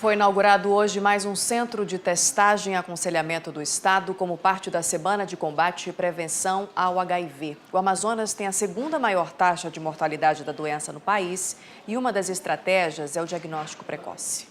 Foi inaugurado hoje mais um centro de testagem e aconselhamento do Estado como parte da Semana de Combate e Prevenção ao HIV. O Amazonas tem a segunda maior taxa de mortalidade da doença no país e uma das estratégias é o diagnóstico precoce.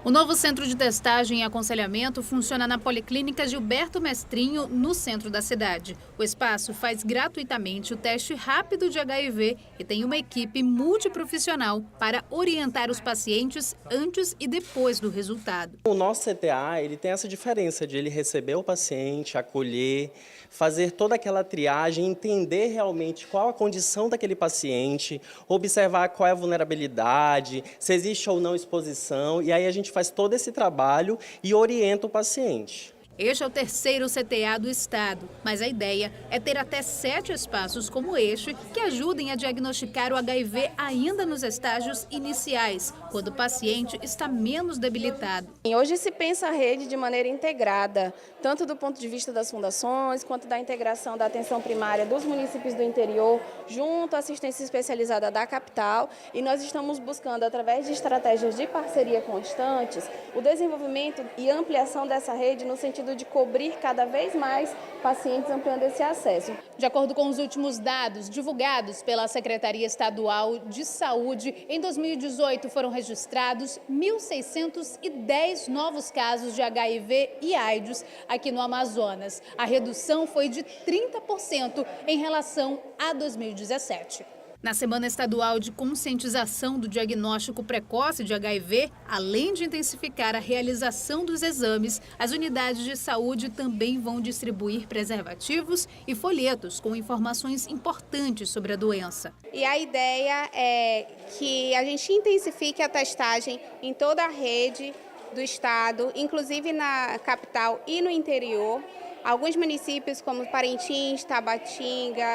O novo centro de testagem e aconselhamento funciona na Policlínica Gilberto Mestrinho, no centro da cidade. O espaço faz gratuitamente o teste rápido de HIV e tem uma equipe multiprofissional para orientar os pacientes antes e depois do resultado. O nosso CTA ele tem essa diferença de ele receber o paciente, acolher, fazer toda aquela triagem, entender realmente qual a condição daquele paciente, observar qual é a vulnerabilidade, se existe ou não exposição, e aí a gente faz todo esse trabalho e orienta o paciente. Este é o terceiro CTA do estado, mas a ideia é ter até 7 espaços como este que ajudem a diagnosticar o HIV ainda nos estágios iniciais, quando o paciente está menos debilitado. Hoje se pensa a rede de maneira integrada, tanto do ponto de vista das fundações, quanto da integração da atenção primária dos municípios do interior, junto à assistência especializada da capital, e nós estamos buscando, através de estratégias de parceria constantes, o desenvolvimento e ampliação dessa rede no sentido de cobrir cada vez mais pacientes, ampliando esse acesso. De acordo com os últimos dados divulgados pela Secretaria Estadual de Saúde, em 2018 foram registrados 1.610 novos casos de HIV e AIDS aqui no Amazonas. A redução foi de 30% em relação a 2017. Na Semana Estadual de Conscientização do Diagnóstico Precoce de HIV, além de intensificar a realização dos exames, as unidades de saúde também vão distribuir preservativos e folhetos com informações importantes sobre a doença. E a ideia é que a gente intensifique a testagem em toda a rede do estado, inclusive na capital e no interior. Alguns municípios como Parintins, Tabatinga,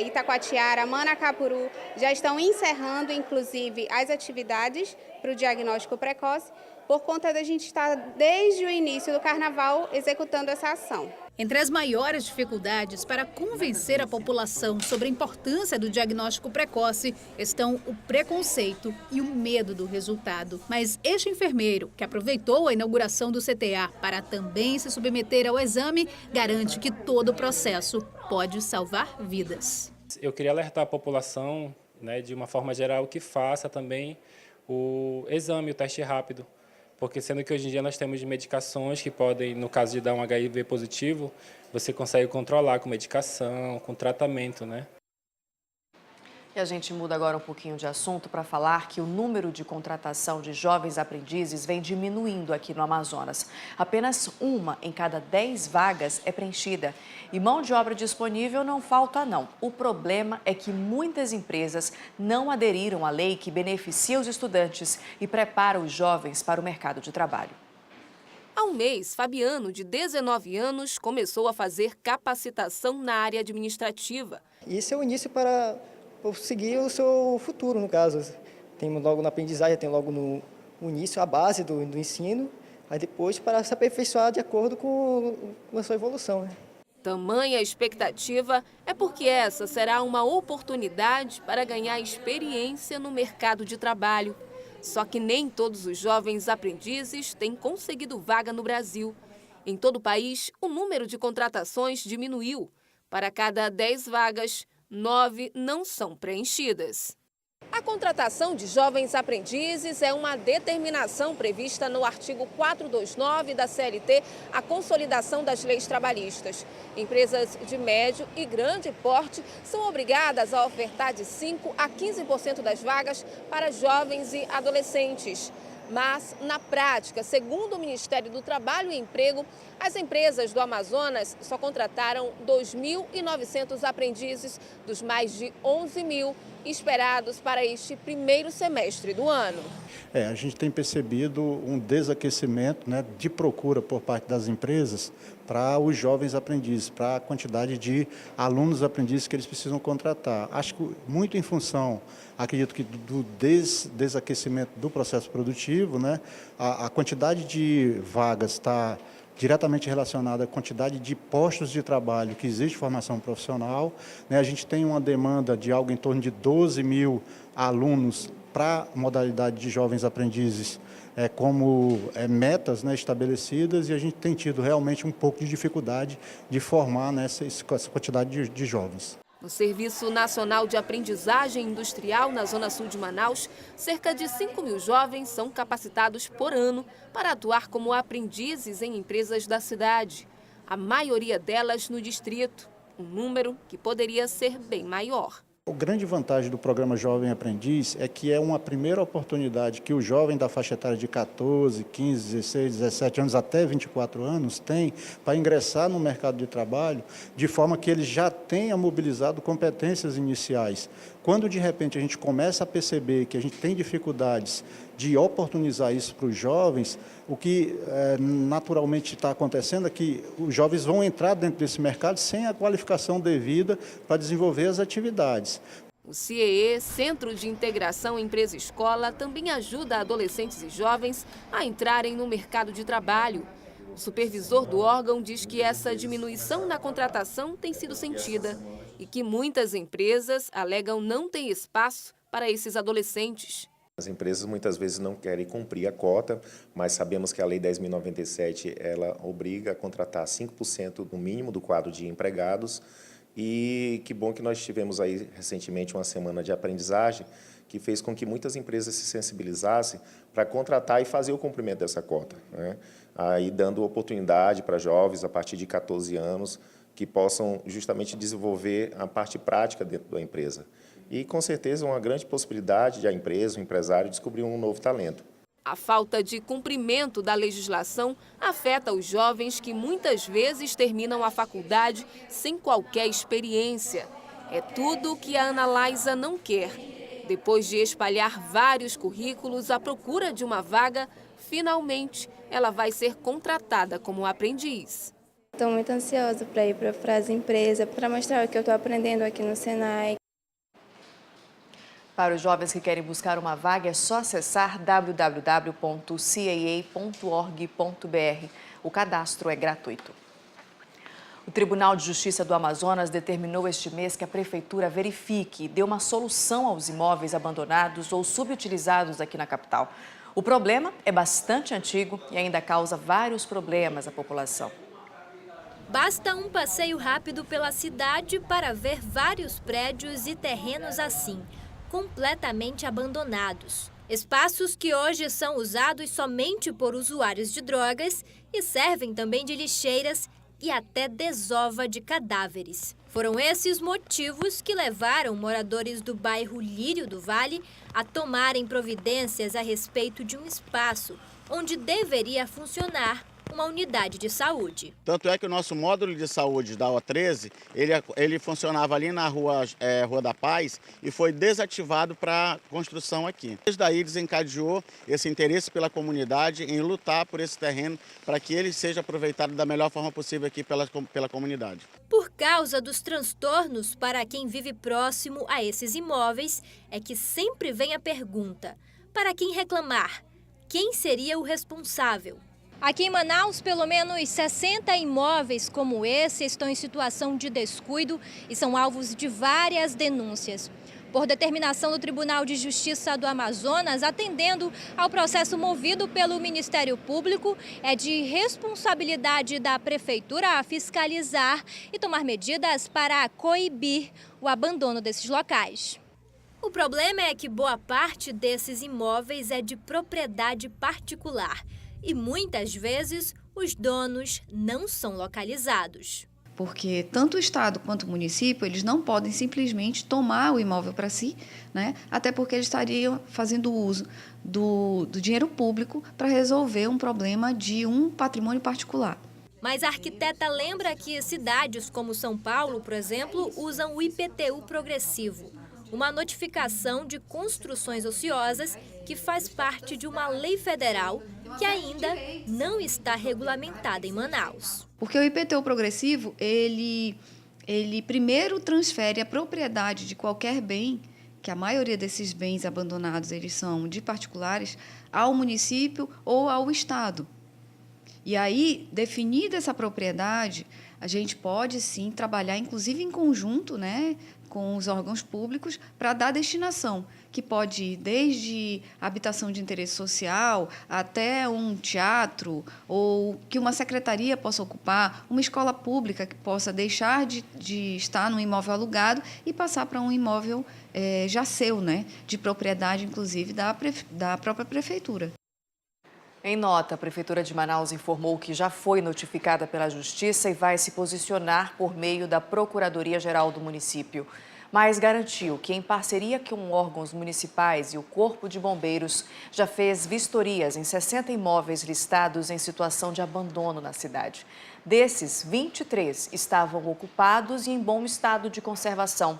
Itacoatiara, Manacapuru já estão encerrando, inclusive, as atividades para o diagnóstico precoce, por conta da gente estar, desde o início do carnaval, executando essa ação. Entre as maiores dificuldades para convencer a população sobre a importância do diagnóstico precoce estão o preconceito e o medo do resultado. Mas este enfermeiro, que aproveitou a inauguração do CTA para também se submeter ao exame, garante que todo o processo pode salvar vidas. Eu queria alertar a população, de uma forma geral, que faça também o exame, o teste rápido. Porque sendo que hoje em dia nós temos medicações que podem, no caso de dar um HIV positivo, você consegue controlar com medicação, com tratamento, E a gente muda agora um pouquinho de assunto para falar que o número de contratação de jovens aprendizes vem diminuindo aqui no Amazonas. Apenas 1 em cada 10 vagas é preenchida. E mão de obra disponível não falta, não. O problema é que muitas empresas não aderiram à lei que beneficia os estudantes e prepara os jovens para o mercado de trabalho. Há um mês, Fabiano, de 19 anos, começou a fazer capacitação na área administrativa. Isso é o início para seguir o seu futuro, no caso. Tem logo na aprendizagem, tem logo no início a base do ensino, aí depois para se aperfeiçoar de acordo com a sua evolução. Tamanha expectativa é porque essa será uma oportunidade para ganhar experiência no mercado de trabalho. Só que nem todos os jovens aprendizes têm conseguido vaga no Brasil. Em todo o país, o número de contratações diminuiu. Para cada 10 vagas, 9 não são preenchidas. A contratação de jovens aprendizes é uma determinação prevista no artigo 429 da CLT, a consolidação das leis trabalhistas. Empresas de médio e grande porte são obrigadas a ofertar de 5% a 15% das vagas para jovens e adolescentes. Mas, na prática, segundo o Ministério do Trabalho e Emprego, as empresas do Amazonas só contrataram 2.900 aprendizes dos mais de 11 mil esperados para este primeiro semestre do ano. A gente tem percebido um desaquecimento de procura por parte das empresas para os jovens aprendizes, para a quantidade de alunos aprendizes que eles precisam contratar. Acho que muito em função, acredito que do desaquecimento do processo produtivo, a quantidade de vagas está diretamente relacionada à quantidade de postos de trabalho que existe formação profissional. A gente tem uma demanda de algo em torno de 12 mil alunos para a modalidade de jovens aprendizes como metas, né, estabelecidas, e a gente tem tido realmente um pouco de dificuldade de formar essa quantidade de jovens. No Serviço Nacional de Aprendizagem Industrial, na Zona Sul de Manaus, cerca de 5.000 jovens são capacitados por ano para atuar como aprendizes em empresas da cidade. A maioria delas no distrito, um número que poderia ser bem maior. A grande vantagem do programa Jovem Aprendiz é que é uma primeira oportunidade que o jovem da faixa etária de 14, 15, 16, 17 anos até 24 anos tem para ingressar no mercado de trabalho de forma que ele já tenha mobilizado competências iniciais. Quando, de repente, a gente começa a perceber que a gente tem dificuldades de oportunizar isso para os jovens, o que naturalmente está acontecendo é que os jovens vão entrar dentro desse mercado sem a qualificação devida para desenvolver as atividades. O CIEE, Centro de Integração Empresa-Escola, também ajuda adolescentes e jovens a entrarem no mercado de trabalho. O supervisor do órgão diz que essa diminuição na contratação tem sido sentida e que muitas empresas alegam não ter espaço para esses adolescentes. As empresas muitas vezes não querem cumprir a cota, mas sabemos que a Lei 10.097 ela obriga a contratar 5% no mínimo do quadro de empregados. E que bom que nós tivemos aí recentemente uma semana de aprendizagem que fez com que muitas empresas se sensibilizassem para contratar e fazer o cumprimento dessa cota, né? Aí dando oportunidade para jovens a partir de 14 anos que possam justamente desenvolver a parte prática dentro da empresa. E, com certeza, uma grande possibilidade de a empresa, o empresário, descobrir um novo talento. A falta de cumprimento da legislação afeta os jovens que muitas vezes terminam a faculdade sem qualquer experiência. É tudo o que a Ana Laisa não quer. Depois de espalhar vários currículos à procura de uma vaga, finalmente ela vai ser contratada como aprendiz. Estou muito ansiosa para ir para as empresas, para mostrar o que eu estou aprendendo aqui no Senai. Para os jovens que querem buscar uma vaga, é só acessar www.ciea.org.br. O cadastro é gratuito. O Tribunal de Justiça do Amazonas determinou este mês que a Prefeitura verifique e dê uma solução aos imóveis abandonados ou subutilizados aqui na capital. O problema é bastante antigo e ainda causa vários problemas à população. Basta um passeio rápido pela cidade para ver vários prédios e terrenos assim, completamente abandonados. Espaços que hoje são usados somente por usuários de drogas e servem também de lixeiras e até desova de cadáveres. Foram esses motivos que levaram moradores do bairro Lírio do Vale a tomarem providências a respeito de um espaço onde deveria funcionar uma unidade de saúde. Tanto é que o nosso módulo de saúde da O13, ele funcionava ali na Rua da Paz e foi desativado para construção aqui. Desde daí desencadeou esse interesse pela comunidade em lutar por esse terreno para que ele seja aproveitado da melhor forma possível aqui pela comunidade. Por causa dos transtornos para quem vive próximo a esses imóveis, é que sempre vem a pergunta: para quem reclamar? Quem seria o responsável? Aqui em Manaus, pelo menos 60 imóveis como esse estão em situação de descuido e são alvos de várias denúncias. Por determinação do Tribunal de Justiça do Amazonas, atendendo ao processo movido pelo Ministério Público, é de responsabilidade da Prefeitura fiscalizar e tomar medidas para coibir o abandono desses locais. O problema é que boa parte desses imóveis é de propriedade particular. E muitas vezes os donos não são localizados. Porque tanto o Estado quanto o município, eles não podem simplesmente tomar o imóvel para si, né? Até porque eles estariam fazendo uso do dinheiro público para resolver um problema de um patrimônio particular. Mas a arquiteta lembra que cidades como São Paulo, por exemplo, usam o IPTU progressivo, uma notificação de construções ociosas que faz parte de uma lei federal que ainda não está regulamentada em Manaus. Porque o IPTU progressivo, ele primeiro transfere a propriedade de qualquer bem, que a maioria desses bens abandonados eles são de particulares, ao município ou ao Estado. E aí, definida essa propriedade, a gente pode sim trabalhar, inclusive em conjunto, né, com os órgãos públicos para dar destinação, que pode ir desde habitação de interesse social até um teatro, ou que uma secretaria possa ocupar, uma escola pública que possa deixar de estar num imóvel alugado e passar para um imóvel já seu, né, de propriedade, inclusive, da própria prefeitura. Em nota, a Prefeitura de Manaus informou que já foi notificada pela Justiça e vai se posicionar por meio da Procuradoria-Geral do município. Mas garantiu que, em parceria com órgãos municipais e o Corpo de Bombeiros, já fez vistorias em 60 imóveis listados em situação de abandono na cidade. Desses, 23 estavam ocupados e em bom estado de conservação.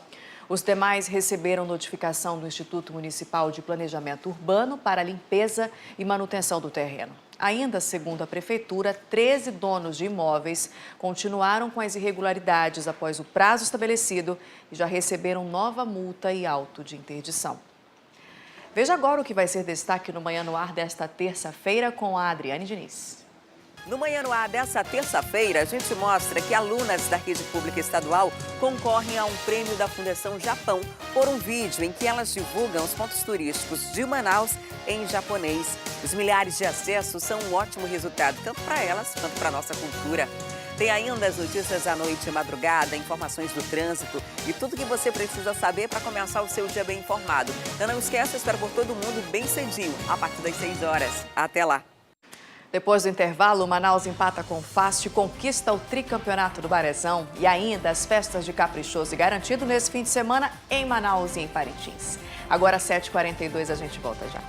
Os demais receberam notificação do Instituto Municipal de Planejamento Urbano para a limpeza e manutenção do terreno. Ainda, segundo a Prefeitura, 13 donos de imóveis continuaram com as irregularidades após o prazo estabelecido e já receberam nova multa e auto de interdição. Veja agora o que vai ser destaque no Manhã no Ar desta terça-feira com a Adriane Diniz. No Manhã no Ar dessa terça-feira, a gente mostra que alunas da rede pública estadual concorrem a um prêmio da Fundação Japão por um vídeo em que elas divulgam os pontos turísticos de Manaus em japonês. Os milhares de acessos são um ótimo resultado, tanto para elas quanto para a nossa cultura. Tem ainda as notícias da noite e madrugada, informações do trânsito e tudo que você precisa saber para começar o seu dia bem informado. Então não esqueça, espero por todo mundo bem cedinho, a partir das 6 horas. Até lá! Depois do intervalo, o Manaus empata com Fast e conquista o tricampeonato do Barezão e ainda as festas de Caprichoso e Garantido nesse fim de semana em Manaus e em Parintins. Agora, às 7h42, a gente volta já.